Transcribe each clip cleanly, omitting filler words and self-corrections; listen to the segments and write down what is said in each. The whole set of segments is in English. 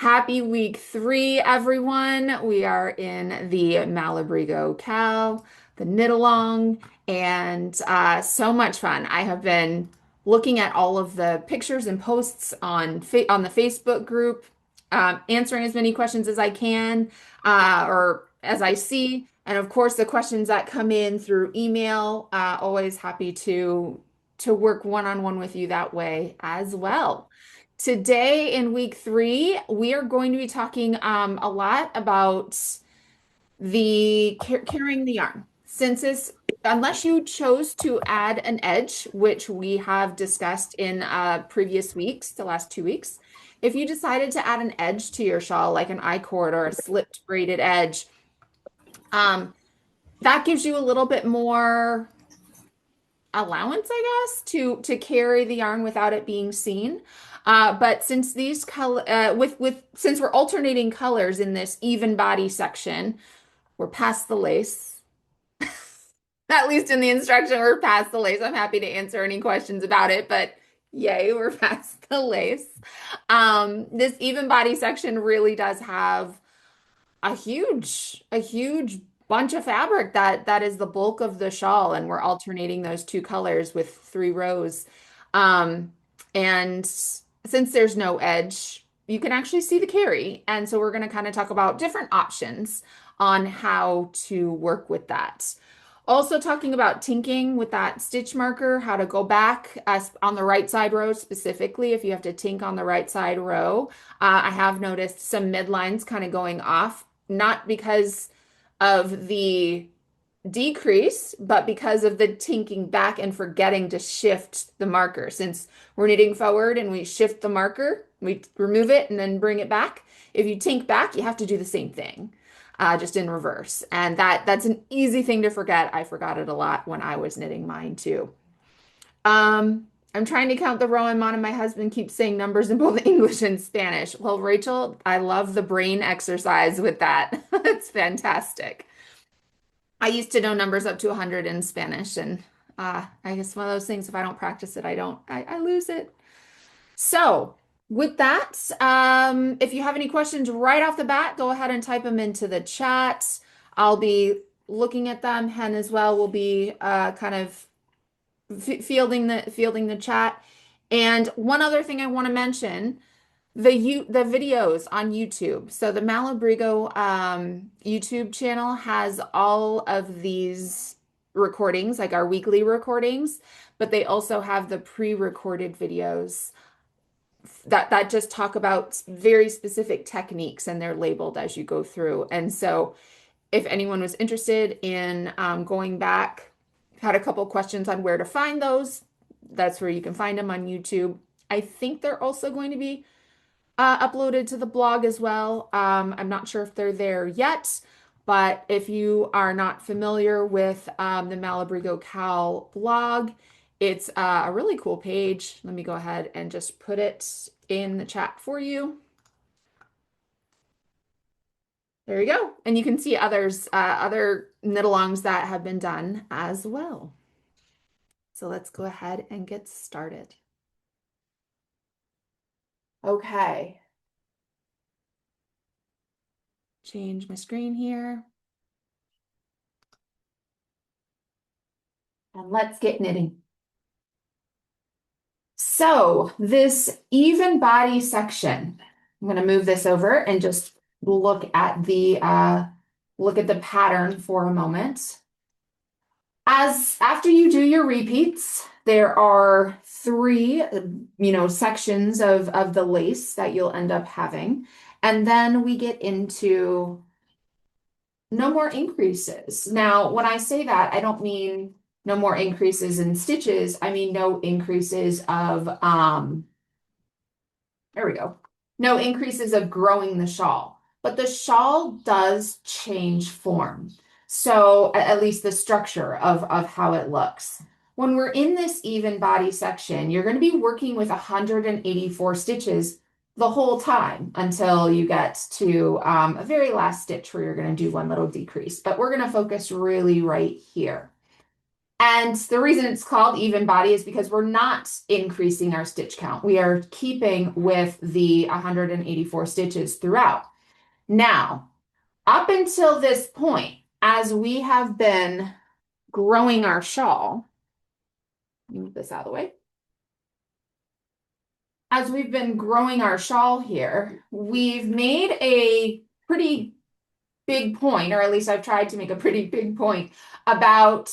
Happy week 3, everyone. We are in the Malabrigo Cal, the knit along, and so much fun. I have been looking at all of the pictures and posts on the Facebook group, answering as many questions as I can or as I see, and of course the questions that come in through email. Always happy to work one-on-one with you that way as well. Today in week 3, we are going to be talking a lot about the carrying the yarn. Unless you chose to add an edge, which we have discussed in previous weeks, the last 2 weeks, if you decided to add an edge to your shawl, like an I-cord or a slipped braided edge, um, that gives you a little bit more allowance, I guess, to carry the yarn without it being seen. But since these color with since we're alternating colors in this even body section, we're past the lace. At least in the instruction, we're past the lace. I'm happy to answer any questions about it, but yay, we're past the lace. This even body section really does have a huge bunch of fabric that is the bulk of the shawl, and we're alternating those two colors with 3 rows. And since there's no edge, you can actually see the carry. And so we're going to kind of talk about different options on how to work with that. Also talking about tinking with that stitch marker, how to go back on the right side row specifically if you have to tink on the right side row. I have noticed some midlines kind of going off, not because of the decrease, but because of the tinking back and forgetting to shift the marker. Since we're knitting forward and we shift the marker, we remove it and then bring it back. If you tink back, you have to do the same thing, just in reverse. And that's an easy thing to forget. I forgot it a lot when I was knitting mine too. I'm trying to count the row I'm on, and my husband keeps saying numbers in both English and Spanish. Well, Rachel, I love the brain exercise with that. It's fantastic. I used to know numbers up to 100 in Spanish, and I guess one of those things, if I don't practice it, I lose it. So, with that, if you have any questions right off the bat, go ahead and type them into the chat. I'll be looking at them. Hen as well will be kind of fielding the chat. And one other thing I want to mention, the videos on YouTube. So the Malabrigo YouTube channel has all of these recordings, like our weekly recordings, but they also have the pre-recorded videos that just talk about very specific techniques, and they're labeled as you go through. And so if anyone was interested in going back, had a couple questions on where to find those, that's where you can find them on YouTube. I think they're also going to be uploaded to the blog as well. I'm not sure if they're there yet, but if you are not familiar with the Malabrigo Cal blog, it's a really cool page. Let me go ahead and just put it in the chat for you. There you go. And you can see other knit-alongs that have been done as well. So let's go ahead and get started. Okay. Change my screen here. And let's get knitting. So this even body section, I'm going to move this over and just look at the pattern for a moment. As after you do your repeats, there are 3, sections of the lace that you'll end up having. And then we get into no more increases. Now, when I say that, I don't mean no more increases in stitches. I mean no increases of, there we go. No increases of growing the shawl. But the shawl does change form. So at least the structure of how it looks. When we're in this even body section, you're going to be working with 184 stitches the whole time until you get to a very last stitch where you're going to do one little decrease. But we're going to focus really right here. And the reason it's called even body is because we're not increasing our stitch count. We are keeping with the 184 stitches throughout. Now, up until this point, as we have been growing our shawl, move this out of the way. As we've been growing our shawl here, we've made a pretty big point, or at least I've tried to make a pretty big point about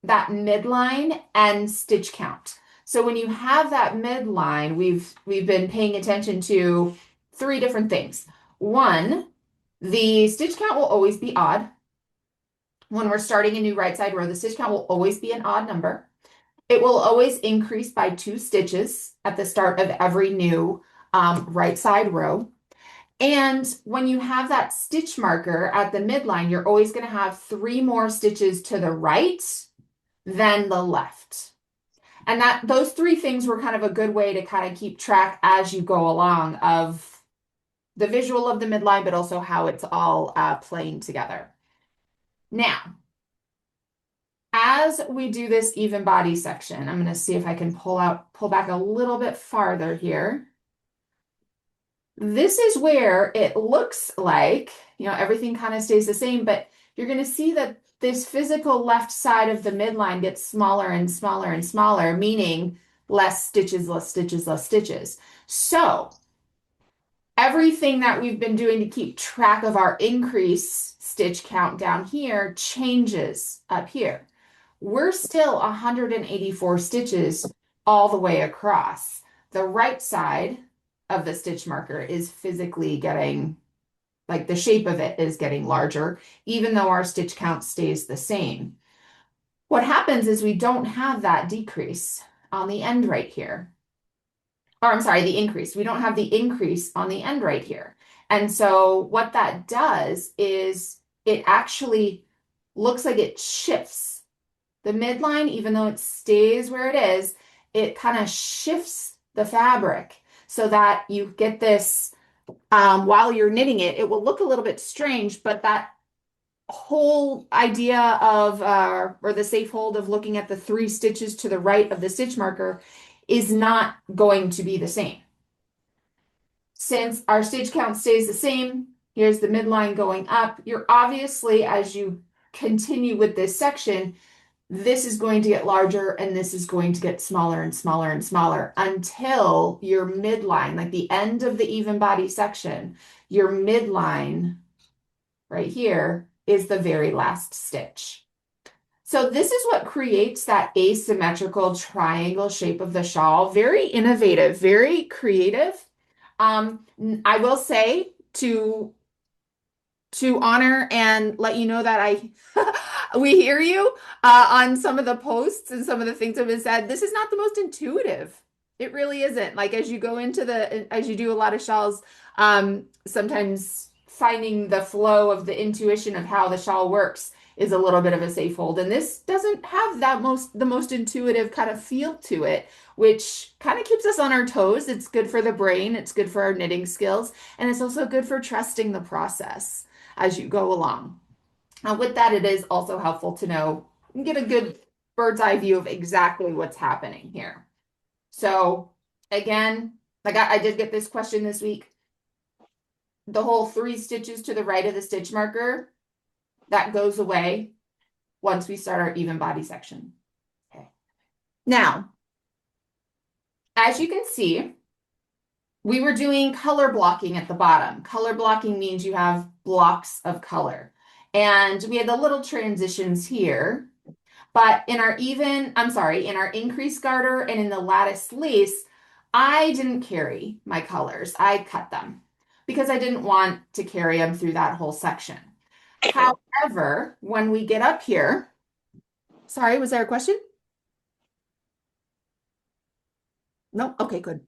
that midline and stitch count. So when you have that midline, we've been paying attention to three different things. One, the stitch count will always be odd. When we're starting a new right side row, the stitch count will always be an odd number. It will always increase by 2 stitches at the start of every new right side row. And when you have that stitch marker at the midline, you're always going to have 3 more stitches to the right than the left. And that those 3 things were kind of a good way to kind of keep track as you go along of the visual of the midline, but also how it's all playing together. Now, as we do this even body section, I'm going to see if I can pull back a little bit farther here. This is where it looks like, everything kind of stays the same, but you're going to see that this physical left side of the midline gets smaller and smaller and smaller, meaning less stitches, less stitches, less stitches. So everything that we've been doing to keep track of our increase stitch count down here changes up here. We're still 184 stitches all the way across. The right side of the stitch marker is physically getting, like the shape of it is getting larger, even though our stitch count stays the same. What happens is we don't have that decrease on the end right here. Or I'm sorry, the increase. We don't have the increase on the end right here. And so what that does is it actually looks like it shifts the midline, even though it stays where it is, it kind of shifts the fabric so that you get this, while you're knitting it, it will look a little bit strange, but that whole idea of, or the safe hold of looking at the 3 stitches to the right of the stitch marker is not going to be the same. Since our stitch count stays the same, here's the midline going up. You're obviously, as you continue with this section, this is going to get larger and this is going to get smaller and smaller and smaller until your midline, like the end of the even body section, your midline right here is the very last stitch. So this is what creates that asymmetrical triangle shape of the shawl. Very innovative, very creative. I will say to honor and let you know that we hear you on some of the posts and some of the things that have been said. This is not the most intuitive. It really isn't. Like as you go into as you do a lot of shawls, sometimes finding the flow of the intuition of how the shawl works is a little bit of a safe hold. And this doesn't have the most intuitive kind of feel to it, which kind of keeps us on our toes. It's good for the brain. It's good for our knitting skills. And it's also good for trusting the process as you go along. With that, it is also helpful to know and get a good bird's eye view of exactly what's happening here. So again, like I did get this question this week. The whole 3 stitches to the right of the stitch marker, that goes away once we start our even body section. Okay. Now, as you can see, we were doing color blocking at the bottom. Color blocking means you have blocks of color. And we had the little transitions here. But in our in our increase garter and in the lattice lace, I didn't carry my colors. I cut them because I didn't want to carry them through that whole section. However, when we get up here, sorry, was there a question? No? Okay, good.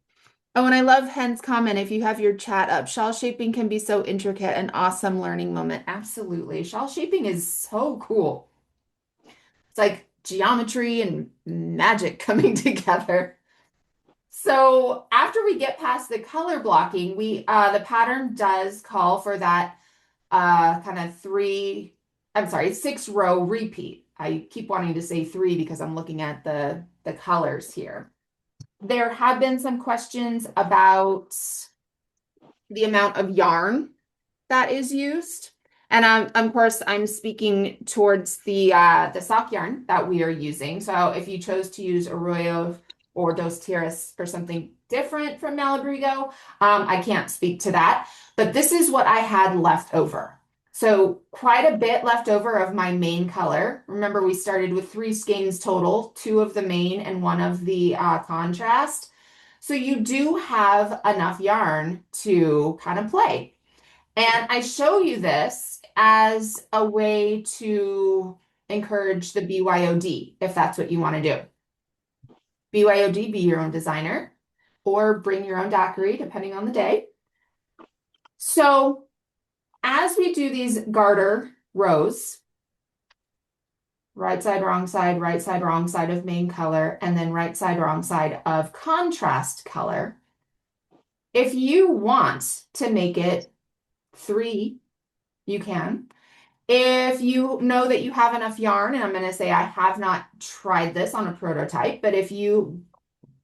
Oh, and I love Hen's comment. If you have your chat up, shawl shaping can be so intricate, an awesome learning moment. Absolutely. Shawl shaping is so cool. It's like geometry and magic coming together. So after we get past the color blocking, the pattern does call for that kind of 6 row repeat. I keep wanting to say three because I'm looking at the colors here. There have been some questions about the amount of yarn that is used. And of course, I'm speaking towards the sock yarn that we are using. So if you chose to use Arroyo or Dos Tiras for something different from Malabrigo, I can't speak to that. But this is what I had left over. So quite a bit left over of my main color. Remember, we started with 3 skeins total, 2 of the main and 1 of the contrast. So you do have enough yarn to kind of play. And I show you this as a way to encourage the BYOD, if that's what you want to do. BYOD, be your own designer, or bring your own daiquiri, depending on the day. So as we do these garter rows, right side, wrong side, right side, wrong side of main color, and then right side, wrong side of contrast color, if you want to make it 3, you can. If you know that you have enough yarn, and I'm going to say I have not tried this on a prototype, but if you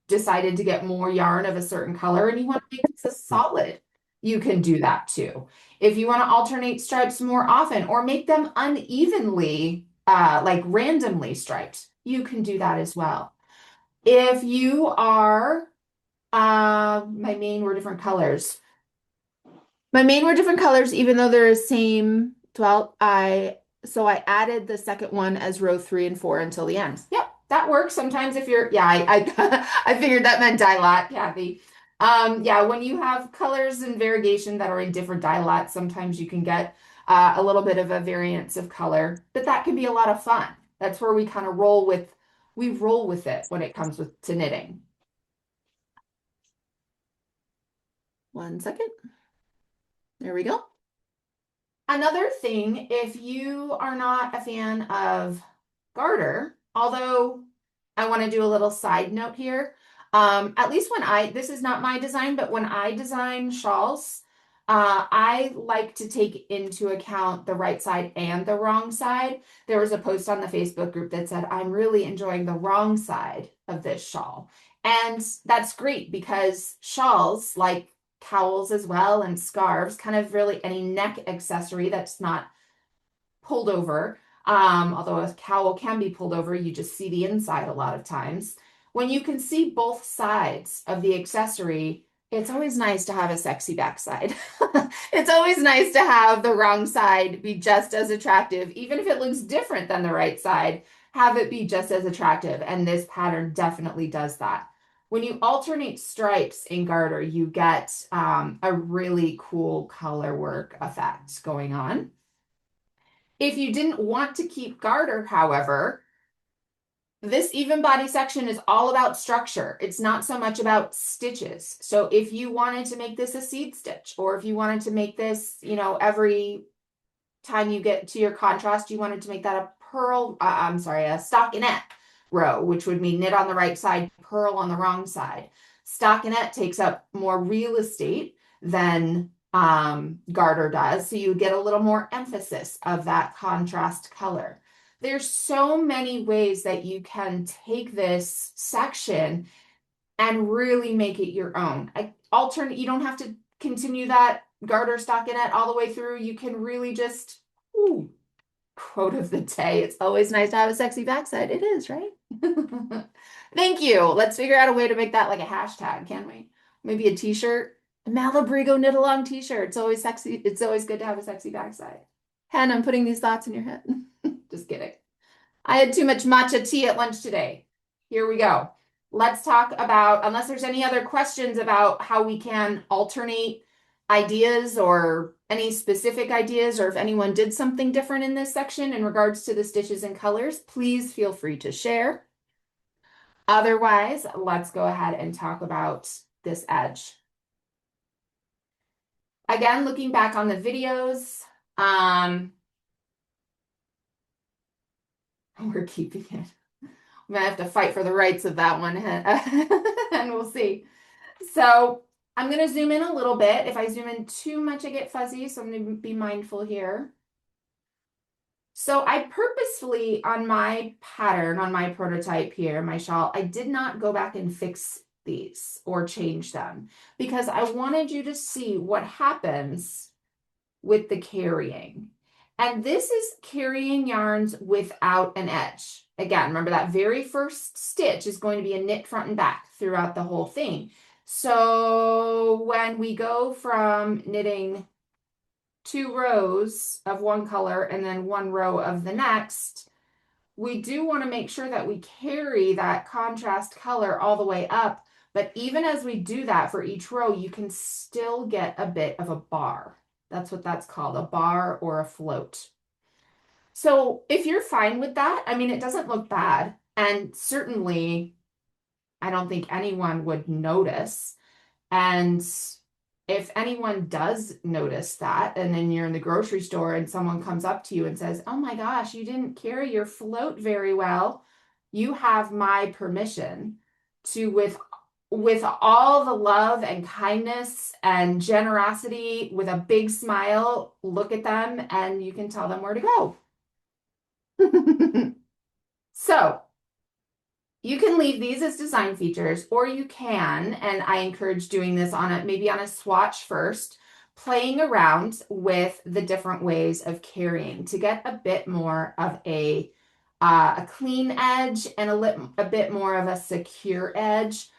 decided to get more yarn of a certain color and you want to make this a solid, you can do that too. If you want to alternate stripes more often or make them unevenly, like randomly striped, you can do that as well. If you are, my main were different colors. My main were different colors, even though they're the same. Well, so I added the second one as row 3 and 4 until the end. Yep, that works. Sometimes if you're, yeah, I figured that meant dye lot, Kathy. Yeah, when you have colors and variegation that are in different dye lots, sometimes you can get a little bit of a variance of color, but that can be a lot of fun. That's where we kind of we roll with it when it comes to knitting. 1 second. There we go. Another thing, if you are not a fan of garter, although I want to do a little side note here, at least this is not my design, but when I design shawls, I like to take into account the right side and the wrong side. There was a post on the Facebook group that said, I'm really enjoying the wrong side of this shawl. And that's great because shawls, like cowls as well and scarves, kind of really any neck accessory that's not pulled over. Although a cowl can be pulled over, you just see the inside a lot of times. When you can see both sides of the accessory, it's always nice to have a sexy backside. It's always nice to have the wrong side be just as attractive, even if it looks different than the right side, have it be just as attractive. And this pattern definitely does that. When you alternate stripes in garter, you get a really cool color work effect going on. If you didn't want to keep garter, however, this even body section is all about structure. It's not so much about stitches. So if you wanted to make this a seed stitch, or if you wanted to make this, every time you get to your contrast, you wanted to make that a a stockinette row, which would mean knit on the right side, purl on the wrong side. Stockinette takes up more real estate than garter does, so you get a little more emphasis of that contrast color. There's so many ways that you can take this section and really make it your own. You don't have to continue that garter stockinette all the way through. You can really just, quote of the day, it's always nice to have a sexy backside. It is, right? Thank you. Let's figure out a way to make that like a hashtag, can we? Maybe a t-shirt. Malabrigo knit along t-shirt. It's always sexy. It's always good to have a sexy backside. Hen, I'm putting these thoughts in your head. Just kidding. I had too much matcha tea at lunch today. Here we go. Let's talk about, unless there's any other questions about how we can alternate ideas or any specific ideas, or if anyone did something different in this section in regards to the stitches and colors, please feel free to share. Otherwise, let's go ahead and talk about this edge. Again, looking back on the videos, we're keeping it. I'm gonna have to fight for the rights of that one, and we'll see. So I'm gonna zoom in a little bit. If I zoom in too much, I get fuzzy, so I'm gonna be mindful here. So I purposefully, on my pattern, on my prototype here, my shawl, I did not go back and fix these or change them because I wanted you to see what happens with the carrying. And this is carrying yarns without an edge. Again, remember that very first stitch is going to be a knit front and back throughout the whole thing. So when we go from knitting 2 rows of one color and then 1 row of the next, we do want to make sure that we carry that contrast color all the way up. But even as we do that for each row, you can still get a bit of a bar. That's what that's called, a bar or a float. So if you're fine with that, I mean, it doesn't look bad. And certainly, I don't think anyone would notice. And if anyone does notice that, and then you're in the grocery store and someone comes up to you and says, "Oh my gosh, you didn't carry your float very well," you have my permission to, with all the love and kindness and generosity, with a big smile, look at them and you can tell them where to go. So you can leave these as design features, or you can, and I encourage doing this on a maybe on a swatch first, playing around with the different ways of carrying to get a bit more of a clean edge and a bit more of a secure edge.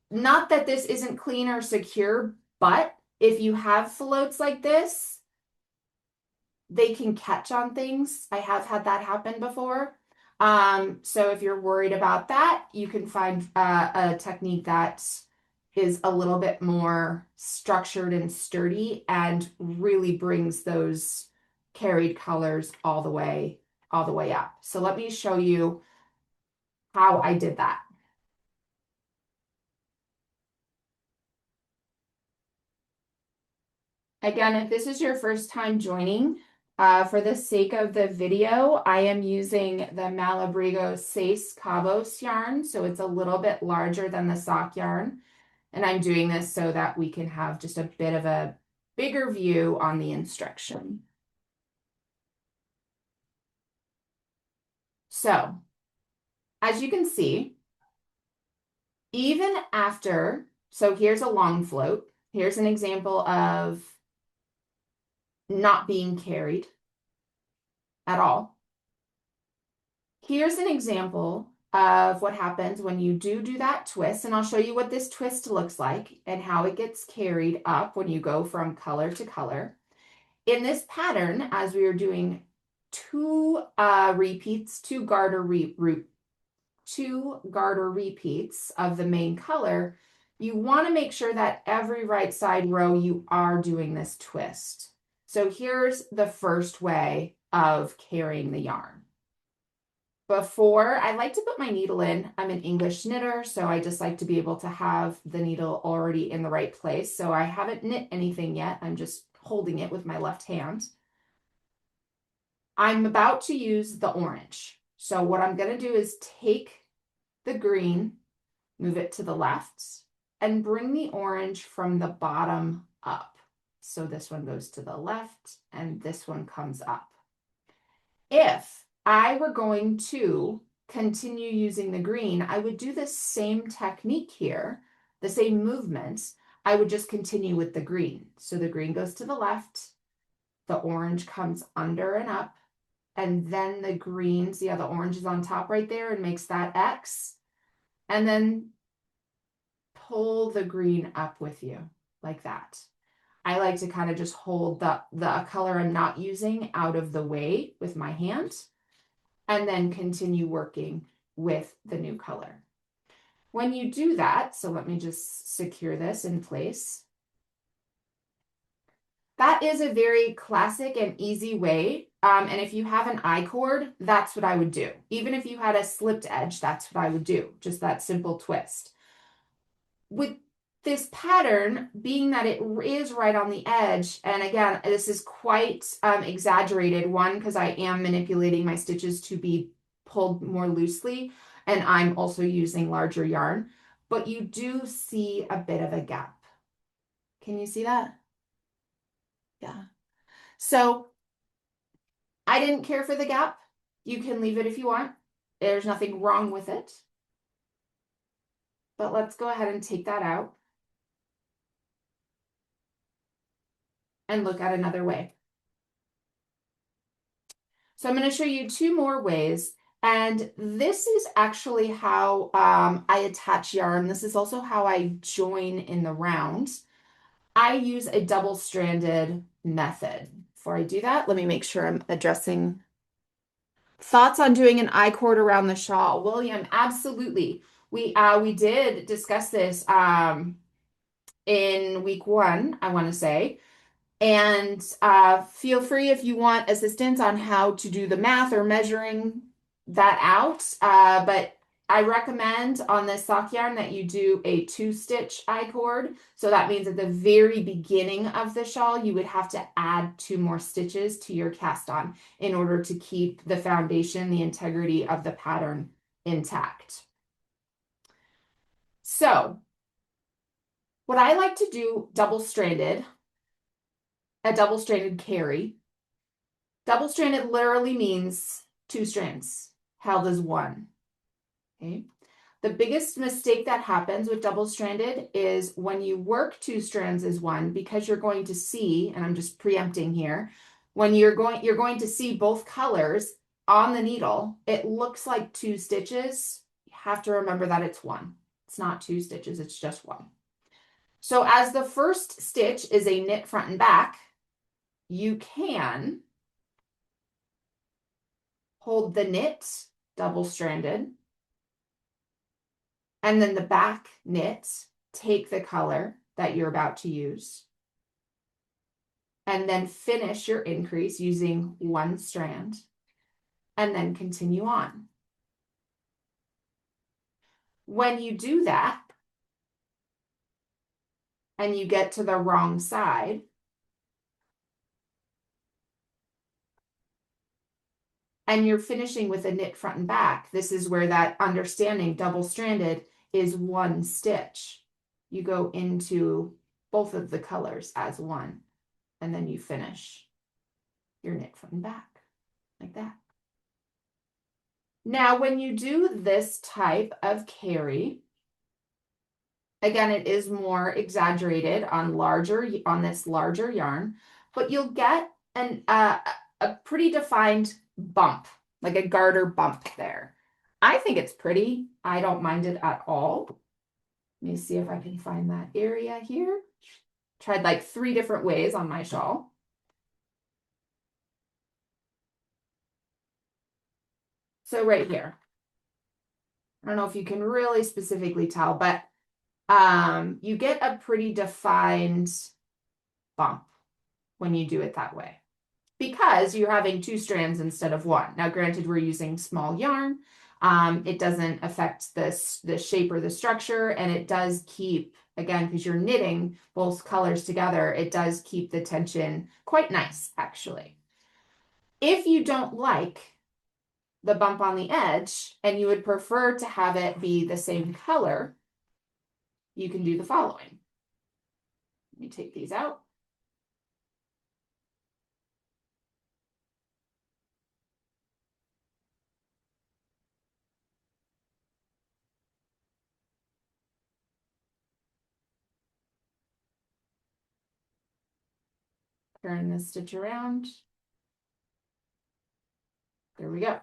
Not that this isn't clean or secure, but if you have floats like this, they can catch on things. I have had that happen before. So if you're worried about that, you can find a technique that is a little bit more structured and sturdy and really brings those carried colors all the way up. So let me show you how I did that. Again, if this is your first time joining, for the sake of the video, I am using the Malabrigo Seis Cabos yarn, so it's a little bit larger than the sock yarn. And I'm doing this so that we can have just a bit of a bigger view on the instruction. So, as you can see, even after, so here's a long float. Here's an example of not being carried at all. Here's an example of what happens when you do that twist, and I'll show you what this twist looks like and how it gets carried up when you go from color to color. In this pattern, as we are doing two repeats, two garter repeats of the main color, you want to make sure that every right side row you are doing this twist. So here's the first way of carrying the yarn. Before, I like to put my needle in. I'm an English knitter, so I just like to be able to have the needle already in the right place. So I haven't knit anything yet. I'm just holding it with my left hand. I'm about to use the orange. So what I'm going to do is take the green, move it to the left, and bring the orange from the bottom up. So this one goes to the left and this one comes up. If I were going to continue using the green, I would do the same technique here, the same movements. I would just continue with the green. So the green goes to the left, the orange comes under and up, and then the green, see how the orange is on top right there and makes that X, and then pull the green up with you like that. I like to kind of just hold the color I'm not using out of the way with my hand and then continue working with the new color. When you do that, so let me just secure this in place. That is a very classic and easy way. And if you have an I-cord, that's what I would do. Even if you had a slipped edge, that's what I would do. Just that simple twist. With this pattern, being that it is right on the edge, and again, this is quite exaggerated, one, because I am manipulating my stitches to be pulled more loosely, and I'm also using larger yarn, but you do see a bit of a gap. Can you see that? Yeah. So I didn't care for the gap. You can leave it if you want. There's nothing wrong with it. But let's go ahead and take that out and look at another way. So I'm going to show you two more ways. And this is actually how I attach yarn. This is also how I join in the round. I use a double-stranded method. Before I do that, let me make sure I'm addressing thoughts on doing an I-cord around the shawl. William, absolutely. We did discuss this in week 1, I want to say. And feel free if you want assistance on how to do the math or measuring that out. But I recommend on this sock yarn that you do a 2-stitch I-cord. So that means at the very beginning of the shawl, you would have to add 2 more stitches to your cast on in order to keep the foundation, the integrity of the pattern intact. So what I like to do a double-stranded carry. Double-stranded literally means 2 strands held as one. Okay. The biggest mistake that happens with double-stranded is when you work 2 strands as one, because you're going to see, and I'm just preempting here, when you're going to see both colors on the needle, it looks like 2 stitches. You have to remember that it's 1. It's not 2 stitches, it's just 1. So as the first stitch is a knit front and back, you can hold the knit double-stranded, and then the back knit, take the color that you're about to use, and then finish your increase using 1 strand, and then continue on. When you do that, and you get to the wrong side, and you're finishing with a knit front and back, this is where that understanding double-stranded is 1 stitch. You go into both of the colors as 1, and then you finish your knit front and back like that. Now, when you do this type of carry, again, it is more exaggerated on this larger yarn, but you'll get a pretty defined bump, like a garter bump there. I think it's pretty. I don't mind it at all. Let me see if I can find that area here. Tried like 3 different ways on my shawl. So right here. I don't know if you can really specifically tell, but you get a pretty defined bump when you do it that way, because you're having 2 strands instead of 1. Now, granted, we're using small yarn. It doesn't affect the shape or the structure, and it does keep, again, because you're knitting both colors together, it does keep the tension quite nice, actually. If you don't like the bump on the edge and you would prefer to have it be the same color, you can do the following. Let me take these out. Turn this stitch around. There we go.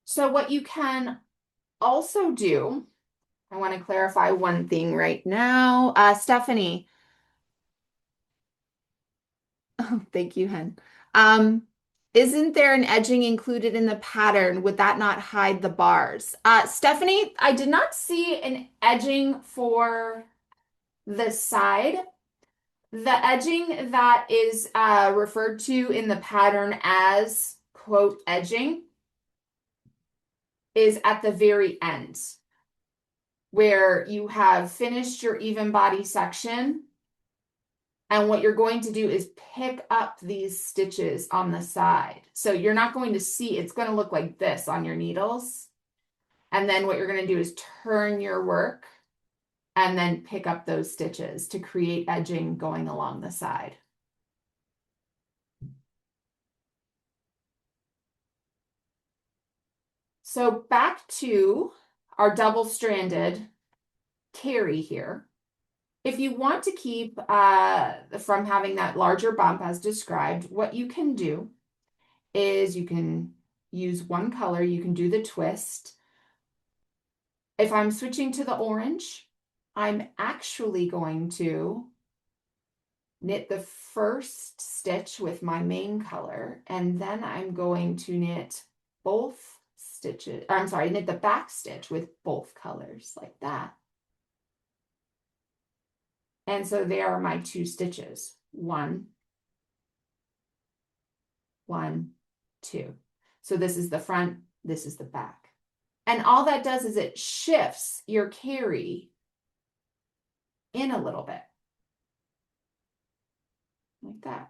So what you can also do, I want to clarify one thing right now. Stephanie. Oh, thank you, Hen. Isn't there an edging included in the pattern? Would that not hide the bars? Stephanie, I did not see an edging for the side. The edging that is referred to in the pattern as, quote, edging is at the very end, where you have finished your even body section. And what you're going to do is pick up these stitches on the side. So you're not going to see, it's going to look like this on your needles. And then what you're going to do is turn your work and then pick up those stitches to create edging going along the side. So back to our double-stranded carry here. If you want to keep from having that larger bump as described, what you can do is you can use one color, you can do the twist. If I'm switching to the orange, I'm actually going to knit the first stitch with my main color, and then I'm going to knit both stitches, I'm sorry, knit the back stitch with both colors like that. And so there are my two stitches. One, one, two. So this is the front, this is the back. And all that does is it shifts your carry in a little bit. Like that.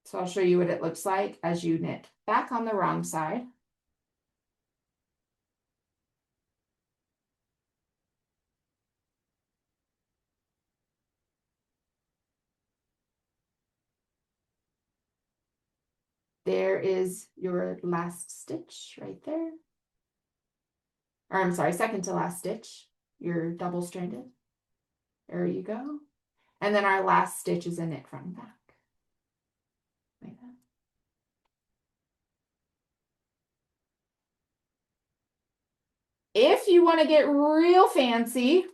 So I'll show you what it looks like as you knit back on the wrong side. There is your last stitch right there. Or I'm sorry, second to last stitch, your double stranded. There you go. And then our last stitch is a knit front and back. Like that. If you want to get real fancy,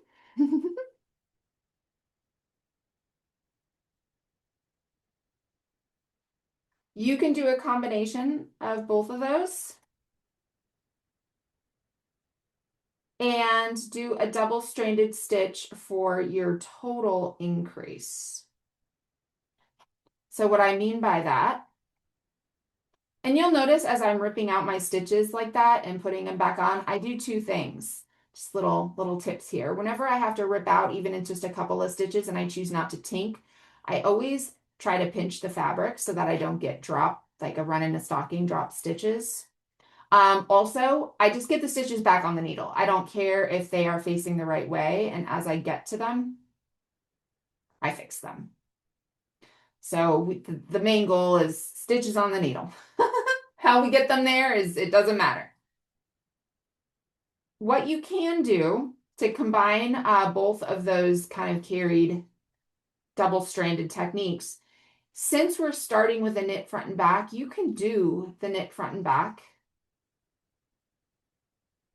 you can do a combination of both of those and do a double-stranded stitch for your total increase. So what I mean by that, and you'll notice as I'm ripping out my stitches like that and putting them back on, I do two things. Just little tips here. Whenever I have to rip out, even in just a couple of stitches and I choose not to tink, I always try to pinch the fabric so that I don't get drop, like a run in a stocking drop stitches. Also, I just get the stitches back on the needle. I don't care if they are facing the right way, and as I get to them, I fix them. So the main goal is stitches on the needle. How we get them there is, it doesn't matter. What you can do to combine both of those kind of carried double-stranded techniques, since we're starting with a knit front and back, you can do the knit front and back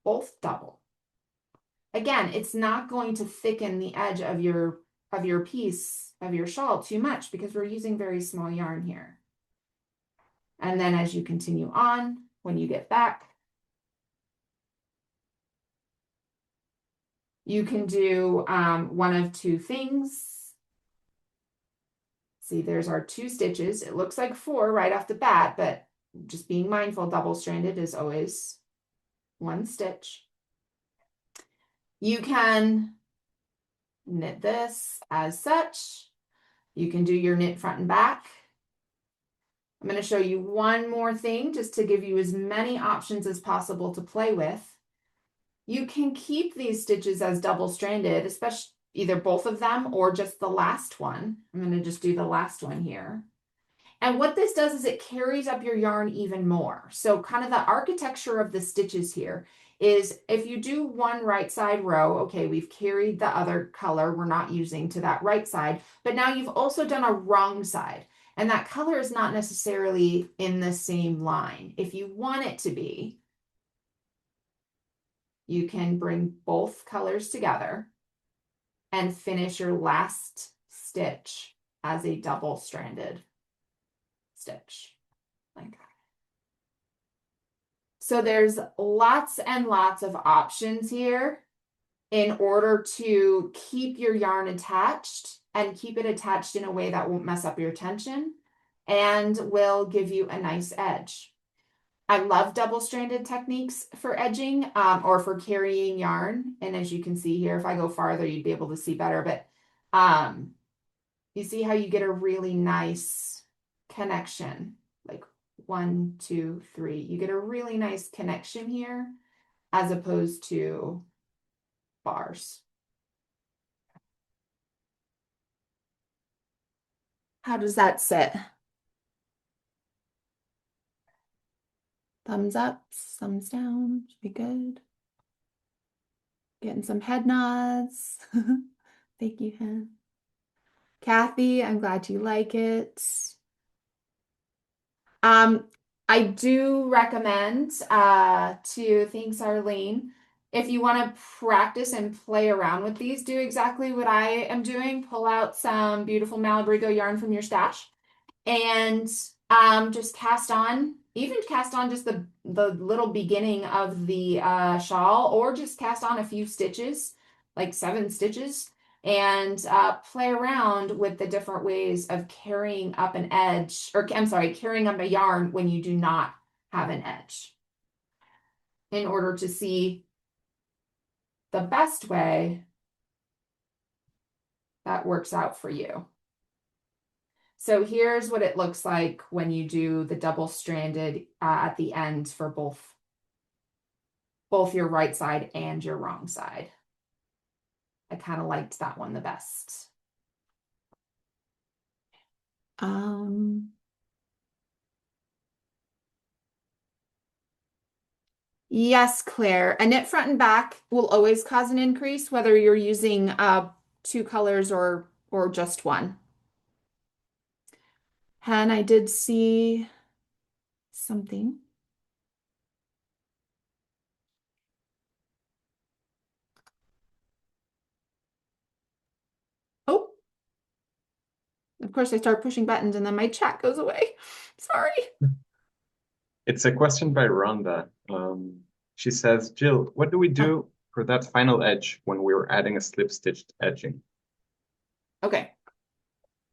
both double. Again, it's not going to thicken the edge of your piece of your shawl too much because we're using very small yarn here. And then as you continue on, when you get back, you can do one of two things. See, there's our two stitches. It looks like four right off the bat, but just being mindful, double-stranded is always one stitch. You can knit this as such. You can do your knit front and back. I'm going to show you one more thing just to give you as many options as possible to play with. You can keep these stitches as double-stranded, especially either both of them or just the last one. I'm going to just do the last one here. And what this does is it carries up your yarn even more. So kind of the architecture of the stitches here is if you do one right side row, okay, we've carried the other color we're not using to that right side, but now you've also done a wrong side. And that color is not necessarily in the same line. If you want it to be, you can bring both colors together and finish your last stitch as a double-stranded stitch like that. So there's lots and lots of options here in order to keep your yarn attached and keep it attached in a way that won't mess up your tension and will give you a nice edge. I love double-stranded techniques for edging or for carrying yarn. And as you can see here, if I go farther, you'd be able to see better. But you see how you get a really nice connection, like 1, 2, 3. You get a really nice connection here as opposed to bars. How does that sit? Thumbs up, thumbs down, should be good. Getting some head nods. Thank you, Hen. Kathy, I'm glad you like it. Um, I do recommend thanks Arlene. If you want to practice and play around with these, do exactly what I am doing. Pull out some beautiful Malabrigo yarn from your stash and just cast on just the little beginning of the shawl, or just cast on a few stitches, like 7 stitches, and play around with the different ways of carrying up an edge, or I'm sorry, carrying up a yarn when you do not have an edge, in order to see the best way that works out for you. So here's what it looks like when you do the double stranded at the end for both your right side and your wrong side. I kind of liked that one the best. Yes, Claire. A knit front and back will always cause an increase, whether you're using 2 colors or just one. And I did see something. Oh, of course I start pushing buttons and then my chat goes away. Sorry. It's a question by Rhonda. She says, Jill, what do we Oh, do for that final edge when we're adding a slip-stitched edging? okay.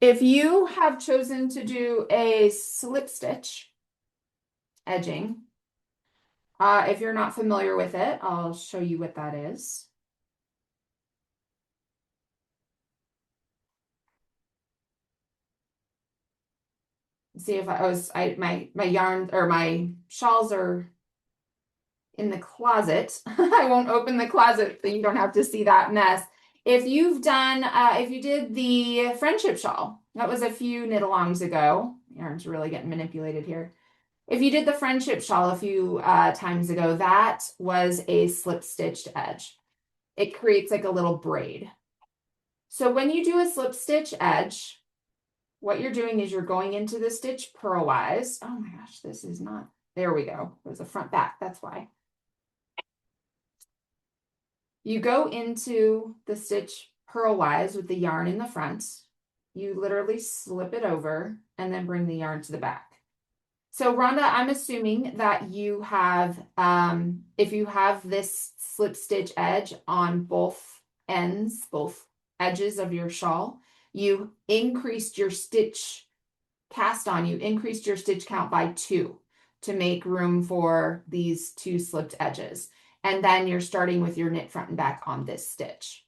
If you have chosen to do a slip stitch edging, if you're not familiar with it, I'll show you what that is. See if my yarn or my shawls are in the closet. I won't open the closet so you don't have to see that mess. If you did the friendship shawl, that was a few knit alongs ago. Yarn's really getting manipulated here. If you did the friendship shawl a few times ago, that was a slip stitched edge. It creates like a little braid. So when you do a slip stitch edge, what you're doing is you're going into the stitch purlwise. Oh my gosh, this is not, there we go. It was a front back, that's why. You go into the stitch purlwise with the yarn in the front. You literally slip it over and then bring the yarn to the back. So Rhonda, I'm assuming that you have, if you have this slip stitch edge on both ends, both edges of your shawl, you increased your stitch cast on, you increased your stitch count by 2 to make room for these 2 slipped edges. And then you're starting with your knit front and back on this stitch.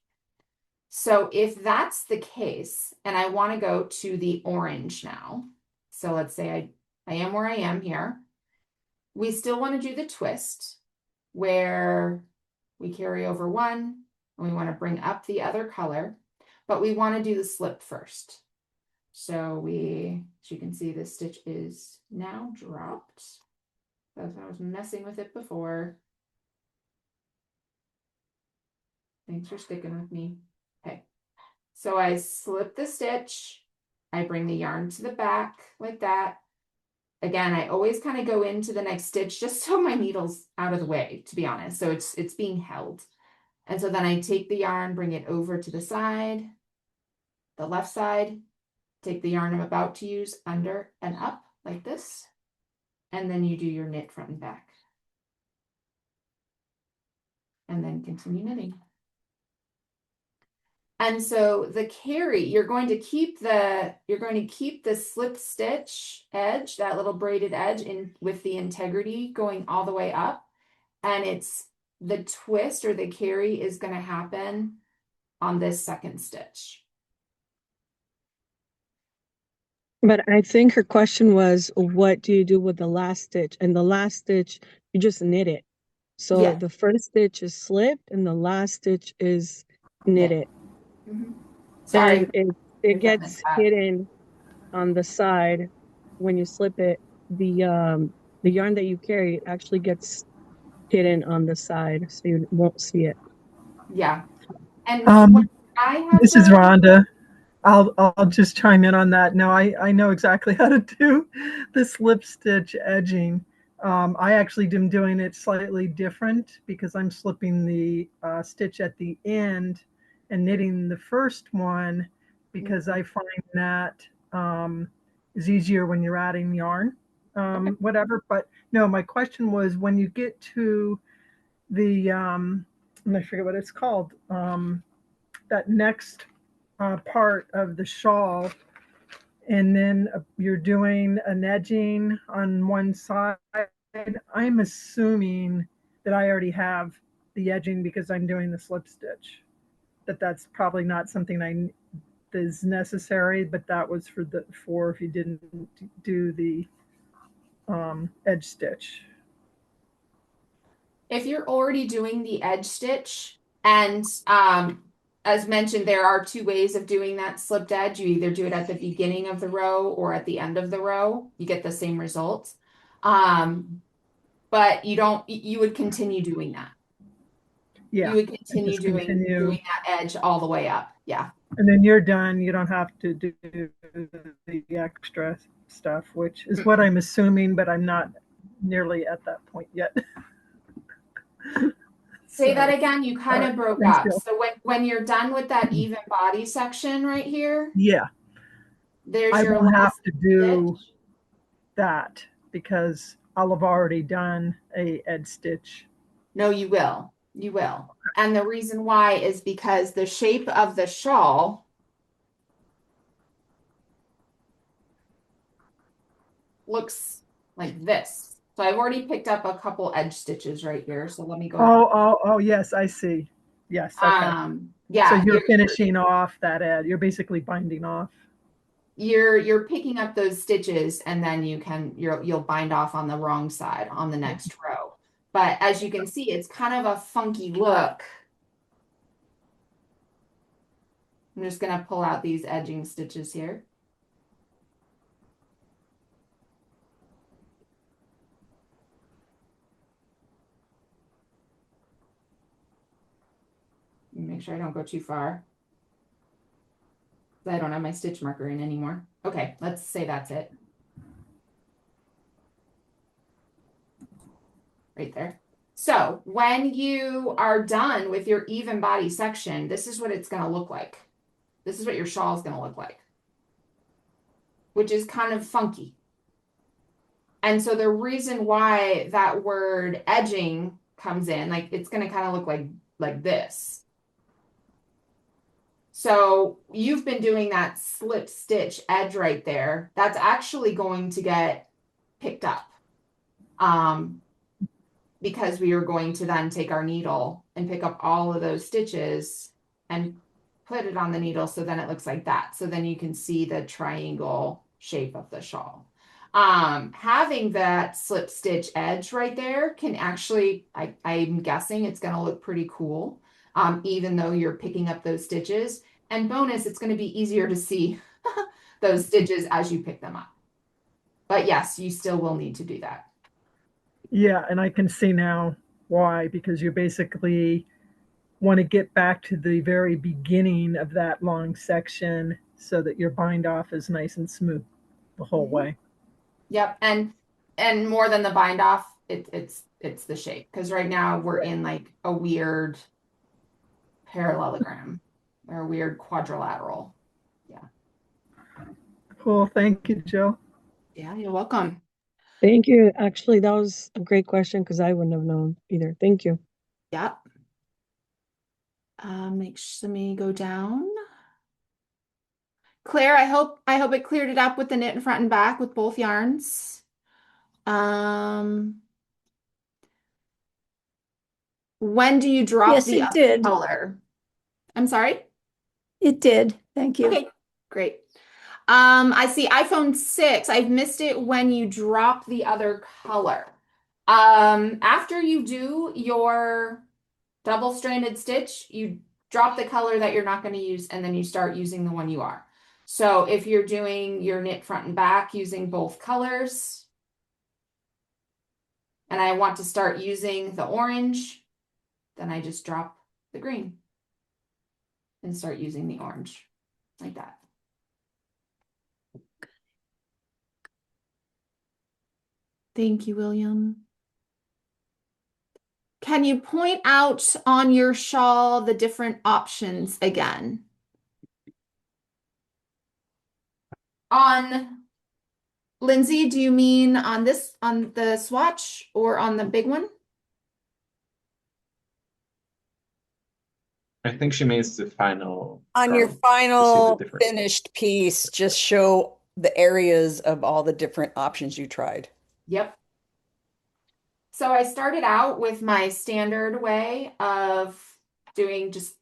So if that's the case, and I want to go to the orange now, so let's say I am where I am here, we still want to do the twist where we carry over one and we want to bring up the other color, but we want to do the slip first. So as you can see, this stitch is now dropped. That's I was messing with it before. Thanks for sticking with me. Okay, so I slip the stitch, I bring the yarn to the back like that. Again, I always kind of go into the next stitch just so my needle's out of the way, to be honest. So it's being held. And so then I take the yarn, bring it over to the side, the left side, take the yarn I'm about to use under and up like this. And then you do your knit front and back. And then continue knitting. And so the carry, you're going to keep the slip stitch edge, that little braided edge in with the integrity going all the way up. And it's the twist or the carry is going to happen on this second stitch. But I think her question was, what do you do with the last stitch? And the last stitch, you just knit it. So Yeah. the first stitch is slipped and the last stitch is Knit. knitted. Mm-hmm. And Sorry it if I missed gets that. hidden on the side when you slip it. the yarn that you carry actually gets hidden on the side, so you won't see it. Yeah. And when Um, I have this is done, Rhonda. I'll just chime in on that. No, I know exactly how to do the slip stitch edging. I actually am doing it slightly different because I'm slipping the stitch at the end and knitting the first one because I find that is easier when you're adding yarn, okay. whatever. But no, my question was when you get to the and I forget what it's called, that next part of the shawl, and then you're doing an edging on one side. I'm assuming that I already have the edging because I'm doing the slip stitch. That's probably not something that is necessary, but that was for if you didn't do the edge stitch. If you're already doing the edge stitch, and as mentioned, there are two ways of doing that slipped edge. You either do it at the beginning of the row or at the end of the row. You get the same result. But you would continue doing that. You Yeah, would and continue just doing continue, that edge all the way up. Yeah. and then you're done. You don't have to do the extra stuff, which is what Mm-mm. I'm assuming, but I'm not nearly at that point yet. Say that So, again. You all kind right, of broke thanks, up. Jill. So when you're done with that even body section right here, Yeah, there's I your won't have last to stitch. do that because I'll have already done a edge stitch. No, you will. You will. And the reason why is because the shape of the shawl looks like this. So I've already picked up a couple edge stitches right here. So let me go ahead. Oh, yes, I see. Yes, okay. So Yeah, you're finishing off that edge. You're basically binding off. you're picking up those stitches and then you'll bind off on the wrong side on the next row. But as you can see, it's kind of a funky look. I'm just gonna pull out these edging stitches here. Make sure I don't go too far. I don't have my stitch marker in anymore. Okay, let's say that's it. Right there. So when you are done with your even body section, this is what it's going to look like. This is what your shawl is going to look like, which is kind of funky. And so the reason why that word edging comes in, like it's going to kind of look like this. So you've been doing that slip stitch edge right there. That's actually going to get picked up. Because we are going to then take our needle and pick up all of those stitches and put it on the needle so then it looks like that. So then you can see the triangle shape of the shawl. Having that slip stitch edge right there can actually, I'm guessing it's going to look pretty cool, even though you're picking up those stitches. And bonus, it's going to be easier to see those stitches as you pick them up. But yes, you still will need to do that. Yeah, and I can see now why, because you basically want to get back to the very beginning of that long section so that your bind off is nice and smooth the whole Mhm. way. Yep, and more than the bind off, it's the shape because right now we're in like a weird parallelogram or a weird quadrilateral. Yeah. Cool. Thank you, Jill. Yeah, you're welcome. Thank you. Actually, that was a great question because I wouldn't have known either. Thank you. Yep. Let me go down. Claire, I hope it cleared it up with the knit in front and back with both yarns. When do you drop Yes, the it other did. color? I'm sorry? It did. Thank you. Okay, great. I see iPhone 6. I've missed it when you drop the other color. After you do your double-stranded stitch, you drop the color that you're not going to use, and then you start using the one you are. So if you're doing your knit front and back using both colors, and I want to start using the orange, then I just drop the green and start using the orange like that. Thank you, William. Can you point out on your shawl the different options again? On Lindsay, do you mean on the swatch or on the big one? I think she means the final On your drawing to see the final difference. finished piece, just show the areas of all the different options you tried. Yep. So I started out with my standard way of doing just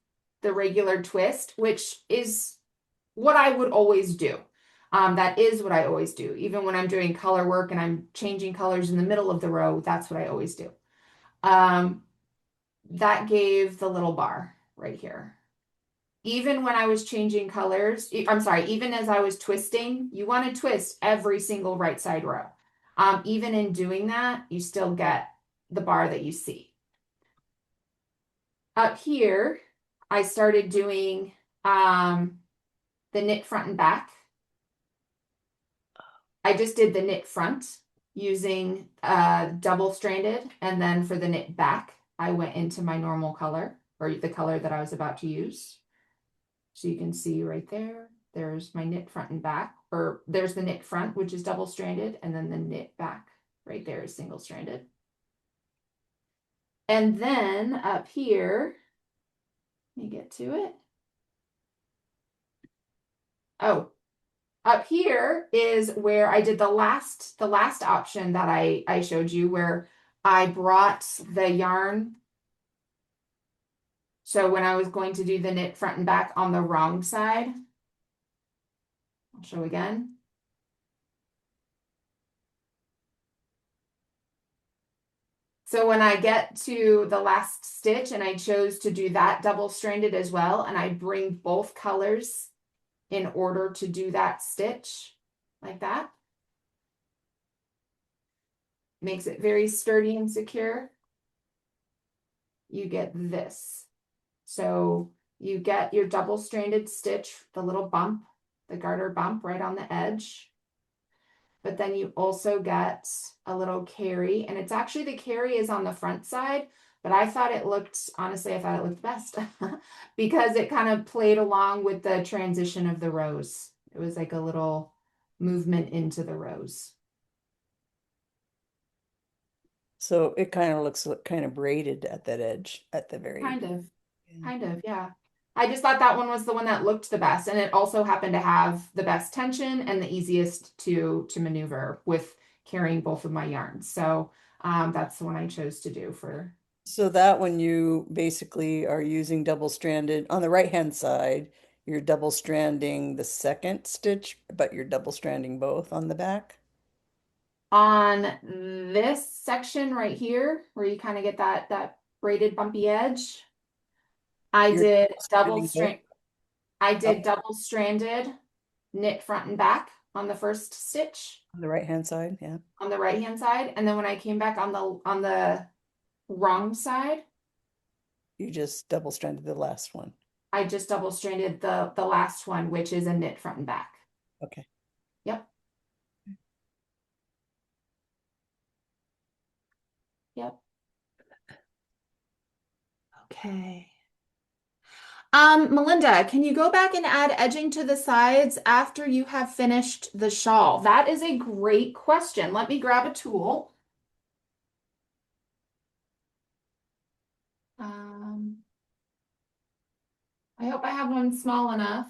the regular twist, which is what I would always do. That is what I always do. Even when I'm doing color work and I'm changing colors in the middle of the row, that's what I always do. That gave the little bar right here. Even when I was changing colors, I'm sorry, even as I was twisting, you want to twist every single right side row. Even in doing that, you still get the bar that you see. Up here, I started doing the knit front and back. I just did the knit front using double stranded, and then for the knit back, I went into my normal color, or the color that I was about to use. So you can see right there, there's my knit front and back, or there's the knit front, which is double stranded, and then the knit back right there is single stranded. And then up here, let me get to it. Oh, up here is where I did the last option that I showed you, where I brought the yarn. So when I was going to do the knit front and back on the wrong side, I'll show again. So when I get to the last stitch and I chose to do that double stranded as well, and I bring both colors in order to do that stitch like that, makes it very sturdy and secure. You get this. So you get your double stranded stitch, the little bump, the garter bump right on the edge. But then you also get a little carry, and it's actually the carry is on the front side, but I thought it looked, honestly, I thought it looked best because it kind of played along with the transition of the rows. It was like a little movement into the rows. So it kind of looks kind of braided at that edge at the very Kind of, yeah. I just thought that one was the one that looked the best, and it also happened to have the best tension and the easiest to maneuver with carrying both of my yarns. So that's the one I chose to do for. So that one you basically are using double stranded on the right hand side, you're double stranding the second stitch, but you're double stranding both on the back. On this section right here, where you kind of get that braided bumpy edge, I You're did stranding both? double stranded knit front and back on the first stitch On the right hand side, yeah. on the right hand side, and then when I came back on the wrong side, You just double stranded the last one. I just double stranded the last one, which is a knit front and back. Okay. Yep. Yep. Okay. Melinda, can you go back and add edging to the sides after you have finished the shawl? That is a great question. Let me grab a tool. I hope I have one small enough.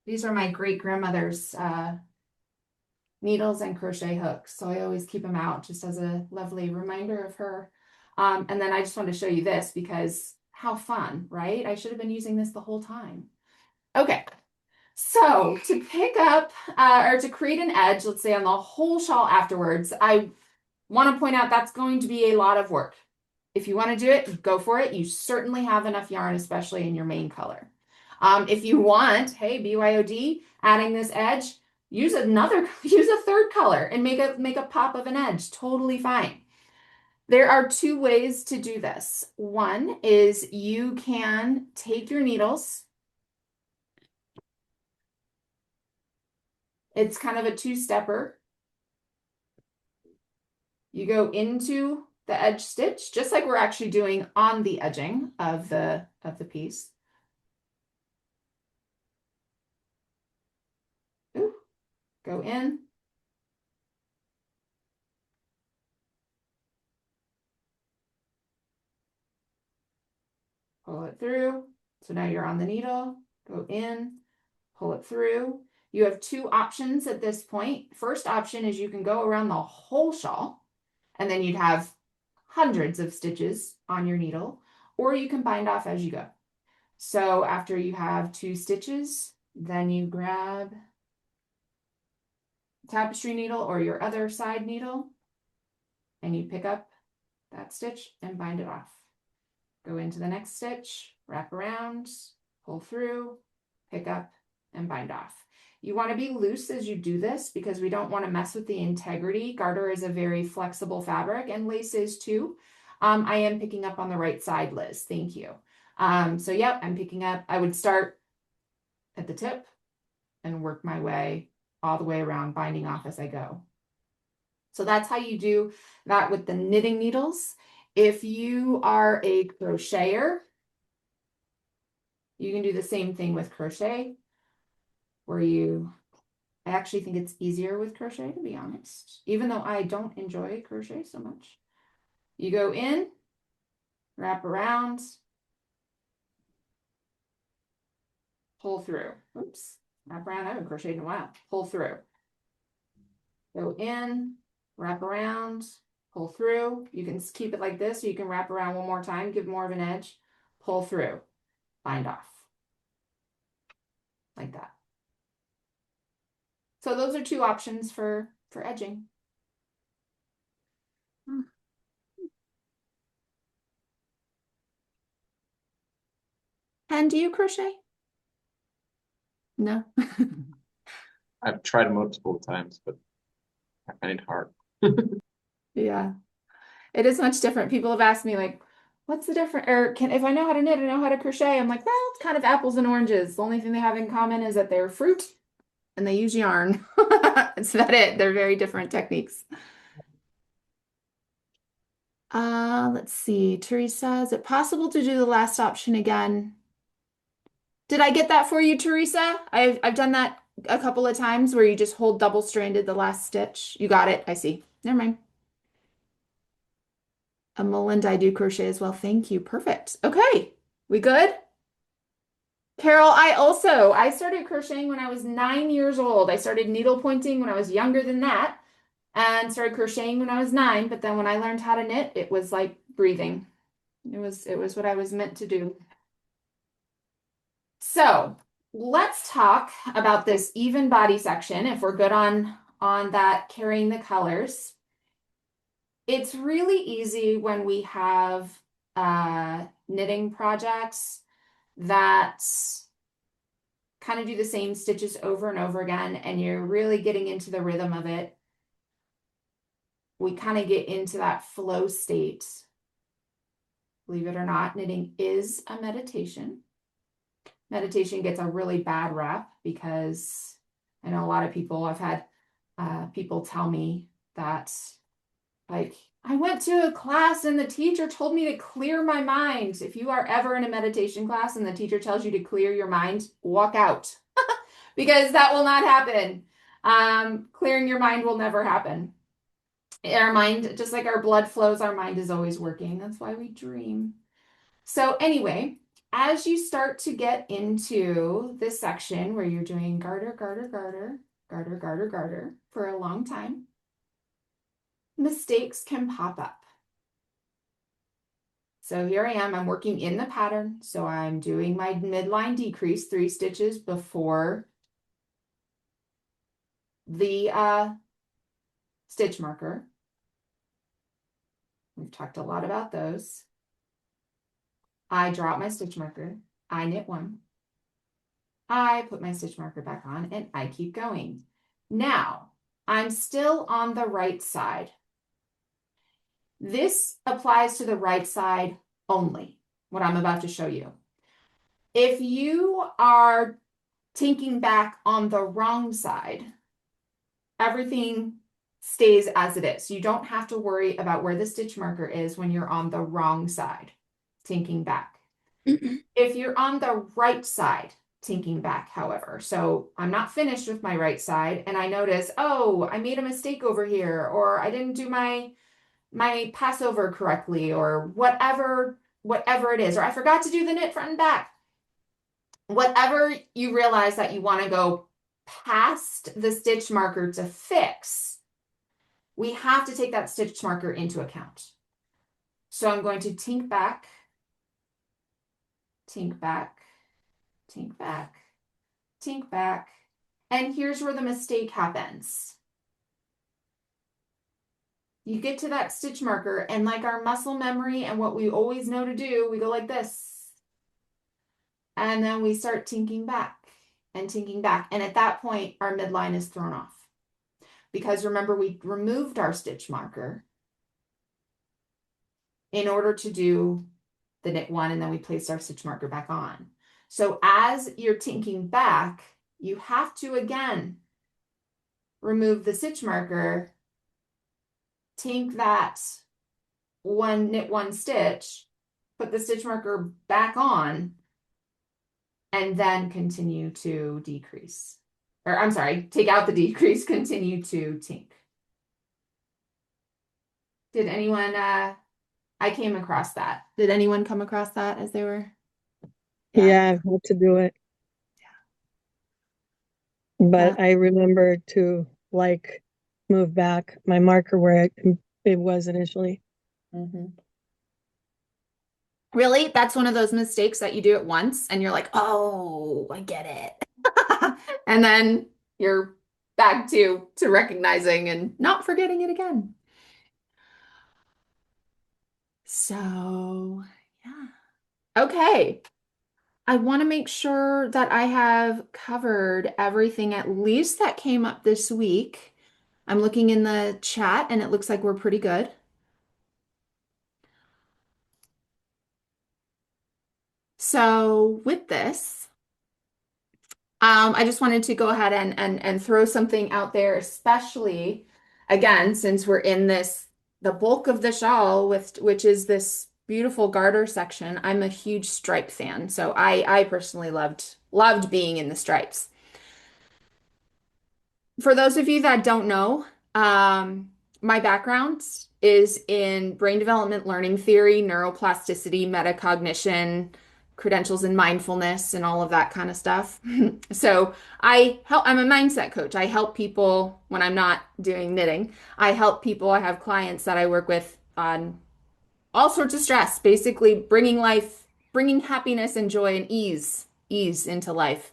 These are my great grandmother's needles and crochet hooks, so I always keep them out just as a lovely reminder of her. And then I just wanted to show you this because how fun, right? I should have been using this the whole time. Okay, so to pick up or to create an edge, let's say on the whole shawl afterwards, I want to point out that's going to be a lot of work. If you want to do it, go for it. You certainly have enough yarn, especially in your main color. If you want, hey, BYOD, adding this edge, use use a third color and make a pop of an edge. Totally fine. There are two ways to do this. One is you can take your needles. It's kind of a two-stepper. You go into the edge stitch, just like we're actually doing on the edging of the piece. Ooh, go in. Pull it through. So now you're on the needle. Go in, pull it through. You have two options at this point. First option is you can go around the whole shawl, and then you'd have hundreds of stitches on your needle, or you can bind off as you go. So after you have 2 stitches, then you grab tapestry needle or your other side needle, and you pick up that stitch and bind it off. Go into the next stitch, wrap around, pull through, pick up, and bind off. You want to be loose as you do this because we don't want to mess with the integrity. Garter is a very flexible fabric, and lace is too. I am picking up on the right side, Liz. Thank you. So yep, I'm picking up. I would start at the tip and work my way all the way around, binding off as I go. So that's how you do that with the knitting needles. If you are a crocheter, you can do the same thing with crochet, where I actually think it's easier with crochet, to be honest, even though I don't enjoy crochet so much. You go in, wrap around, pull through. Oops, wrap around. I haven't crocheted in a while. Pull through. Go in, wrap around, pull through. You can keep it like this, or you can wrap around one more time, give more of an edge, pull through, bind off. Like that. So those are two options for edging. And do you crochet? No. I've tried multiple times, but I find it hard. Yeah. It is much different. People have asked me, like, what's the difference? Or if I know how to knit, I know how to crochet. I'm like, well, it's kind of apples and oranges. The only thing they have in common is that they're fruit and they use yarn. That's about it. They're very different techniques. Let's see. Teresa, is it possible to do the last option again? Did I get that for you, Teresa? I've done that a couple of times where you just hold double-stranded the last stitch. You got it. I see. Never mind. Melinda, I do crochet as well. Thank you. Perfect. Okay. We good? Carol, I started crocheting when I was 9 years old. I started needle pointing when I was younger than that and started crocheting when I was 9. But then when I learned how to knit, it was like breathing. It was what I was meant to do. So let's talk about this even body section. If we're good on that, carrying the colors. It's really easy when we have knitting projects that kind of do the same stitches over and over again, and you're really getting into the rhythm of it. We kind of get into that flow state. Believe it or not, knitting is a meditation. Meditation gets a really bad rap because I know a lot of people, I've had people tell me that, like, I went to a class and the teacher told me to clear my mind. If you are ever in a meditation class and the teacher tells you to clear your mind, walk out because that will not happen. Clearing your mind will never happen. Our mind, just like our blood flows, our mind is always working. That's why we dream. So anyway, as you start to get into this section where you're doing garter, garter, garter, garter, garter, garter for a long time, mistakes can pop up. So here I am, I'm working in the pattern. So I'm doing my midline decrease 3 stitches before the stitch marker. We've talked a lot about those. I draw out my stitch marker, I knit 1. I put my stitch marker back on and I keep going. Now, I'm still on the right side. This applies to the right side only, what I'm about to show you. If you are tinking back on the wrong side, everything stays as it is. You don't have to worry about where the stitch marker is when you're on the wrong side, tinking back. If you're on the right side, tinking back, however, so I'm not finished with my right side and I notice, oh, I made a mistake over here, or I didn't do my passover correctly, or whatever it is, or I forgot to do the knit front and back. Whatever you realize that you want to go past the stitch marker to fix, we have to take that stitch marker into account. So I'm going to tink back, tink back, tink back, tink back, and here's where the mistake happens. You get to that stitch marker, and like our muscle memory and what we always know to do, we go like this. And then we start tinking back and tinking back. And at that point, our midline is thrown off. Because remember, we removed our stitch marker in order to do the knit one, and then we placed our stitch marker back on. So as you're tinking back, you have to again remove the stitch marker, tink that one, knit one stitch, put the stitch marker back on, and then continue to decrease. Or I'm sorry, take out the decrease, continue to tink. Did anyone, I came across that. Did anyone come across that as they were? Yeah, I've had to do it. But I remember to like move back my marker where it was initially. Really? That's one of those mistakes that you do it once and you're like, oh, I get it. And then you're back to recognizing and not forgetting it again. So, yeah. Okay. I want to make sure that I have covered everything at least that came up this week. I'm looking in the chat and it looks like we're pretty good. So with this, I just wanted to go ahead and throw something out there, especially again, since we're in this, the bulk of the shawl with which is this beautiful garter section. I'm a huge stripe fan, so I personally loved being in the stripes. For those of you that don't know, my background is in brain development, learning theory, neuroplasticity, metacognition, credentials in mindfulness, and all of that kind of stuff. So I'm a mindset coach. I help people when I'm not doing knitting. I help people. I have clients that I work with on all sorts of stress, basically bringing happiness and joy and ease into life.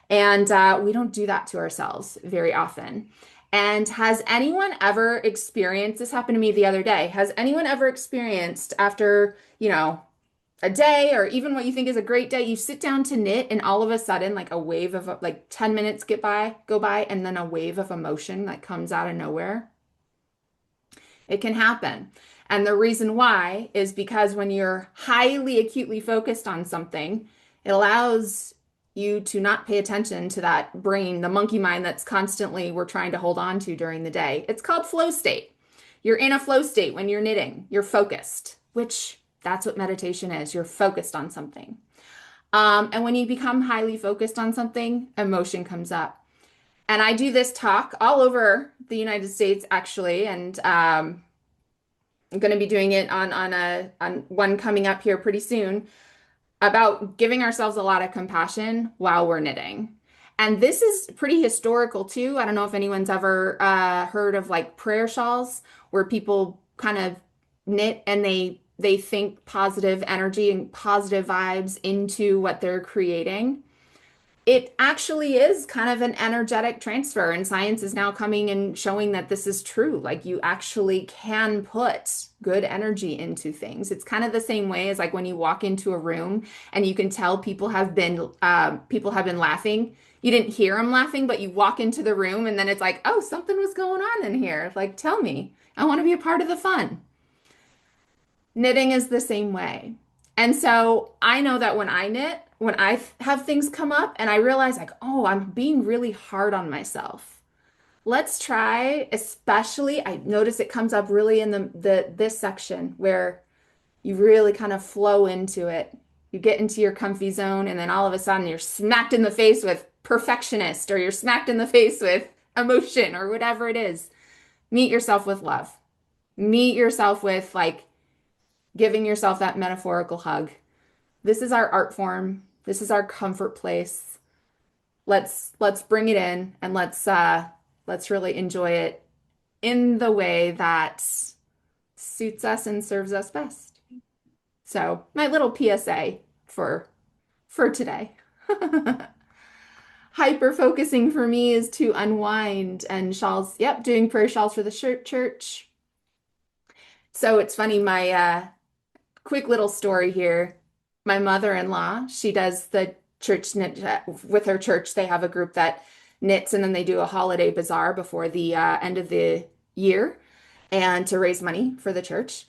And we don't do that to ourselves very often. And has anyone ever experienced, this happened to me the other day, has anyone ever experienced after, a day or even what you think is a great day, you sit down to knit and all of a sudden like a wave of like 10 minutes go by and then a wave of emotion that comes out of nowhere? It can happen. And the reason why is because when you're highly acutely focused on something, it allows you to not pay attention to that brain, the monkey mind that's constantly we're trying to hold on to during the day. It's called flow state. You're in a flow state when you're knitting. You're focused, which that's what meditation is. You're focused on something. And when you become highly focused on something, emotion comes up. And I do this talk all over the United States, actually, and I'm going to be doing it on one coming up here pretty soon about giving ourselves a lot of compassion while we're knitting. And this is pretty historical too. I don't know if anyone's ever heard of like prayer shawls where people kind of knit and they think positive energy and positive vibes into what they're creating. it actually is kind of an energetic transfer, and science is now coming and showing that this is true. Like you actually can put good energy into things. It's kind of the same way as like when you walk into a room and you can tell people have been laughing. You didn't hear them laughing, but you walk into the room and then it's like, oh, something was going on in here. Like, tell me. I want to be a part of the fun. Knitting is the same way. And so I know that when I knit, when I have things come up and I realize like, oh, I'm being really hard on myself. Let's try, especially I notice it comes up really in the this section where you really kind of flow into it. You get into your comfy zone and then all of a sudden you're smacked in the face with perfectionist or you're smacked in the face with emotion or whatever it is. Meet yourself with love. Meet yourself with like giving yourself that metaphorical hug. This is our art form. This is our comfort place. Let's bring it in and let's really enjoy it in the way that suits us and serves us best. So, my little PSA for today. Hyper focusing for me is to unwind and shawls. Yep, doing prayer shawls for the church. So it's funny, my quick little story here. My mother-in-law, she does the church knit with her church. They have a group that knits and then they do a holiday bazaar before the end of the year and to raise money for the church.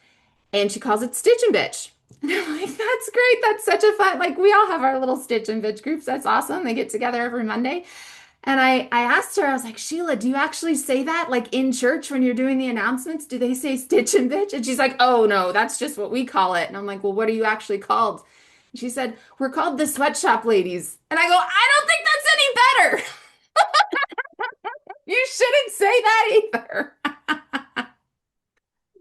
And she calls it Stitch and Bitch. And I'm like, that's great. That's such a fun, like we all have our little Stitch and Bitch groups. That's awesome. They get together every Monday. And I asked her, I was like, Sheila, do you actually say that like in church when you're doing the announcements? Do they say Stitch and Bitch? And she's like, oh no, that's just what we call it. And I'm like, well, what are you actually called? And she said, we're called the Sweatshop Ladies. And I go, I don't think that's any better. You shouldn't say that either.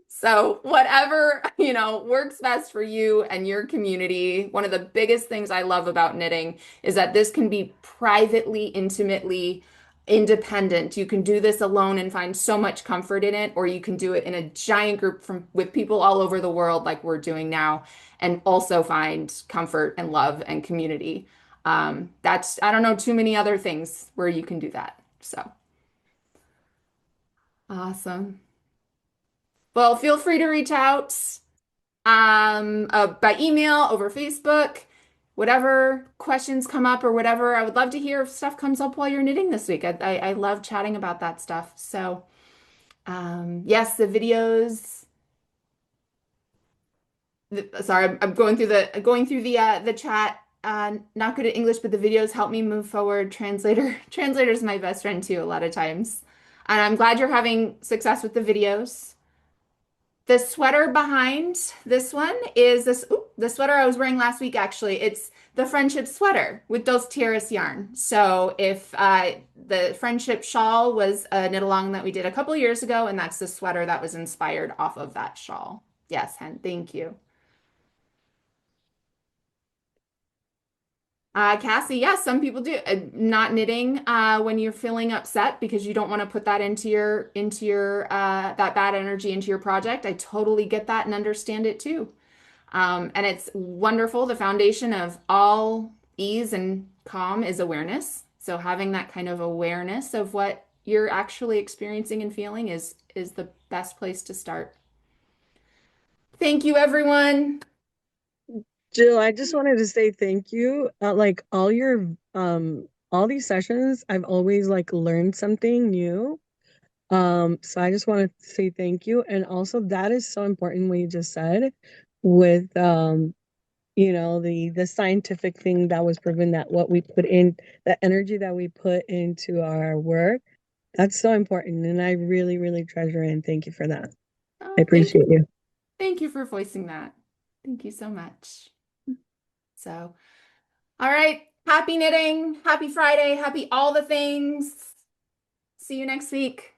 So, whatever, works best for you and your community. One of the biggest things I love about knitting is that this can be privately, intimately independent. You can do this alone and find so much comfort in it, or you can do it in a giant group with people all over the world like we're doing now and also find comfort and love and community. I don't know too many other things where you can do that. So, awesome. Well, feel free to reach out by email, over Facebook, whatever questions come up or whatever. I would love to hear if stuff comes up while you're knitting this week. I love chatting about that stuff. So, yes, the videos. Sorry, I'm going through the chat. Not good at English, but the videos help me move forward. Translator is my best friend too, a lot of times. And I'm glad you're having success with the videos. The sweater behind this one is the sweater I was wearing last week, actually. It's the friendship sweater with those tiaras yarn. So if the friendship shawl was a knit along that we did a couple years ago, and that's the sweater that was inspired off of that shawl. Yes, Hen, thank you. Cassie, yes, some people do not knitting when you're feeling upset because you don't want to put that into your that bad energy into your project. I totally get that and understand it too. And it's wonderful. The foundation of all ease and calm is awareness. So having that kind of awareness of what you're actually experiencing and feeling is the best place to start. Thank you, everyone. Jill, I just wanted to say thank you. Like all these sessions, I've always like learned something new. So I just want to say thank you. And also that is so important what you just said with the scientific thing that was proven that what we put in, the energy that we put into our work, that's so important. And I really, really treasure it and thank you for that. I Oh, appreciate you. thank you for voicing that. Thank you so much. So, all right. Happy knitting. Happy Friday. Happy all the things. See you next week.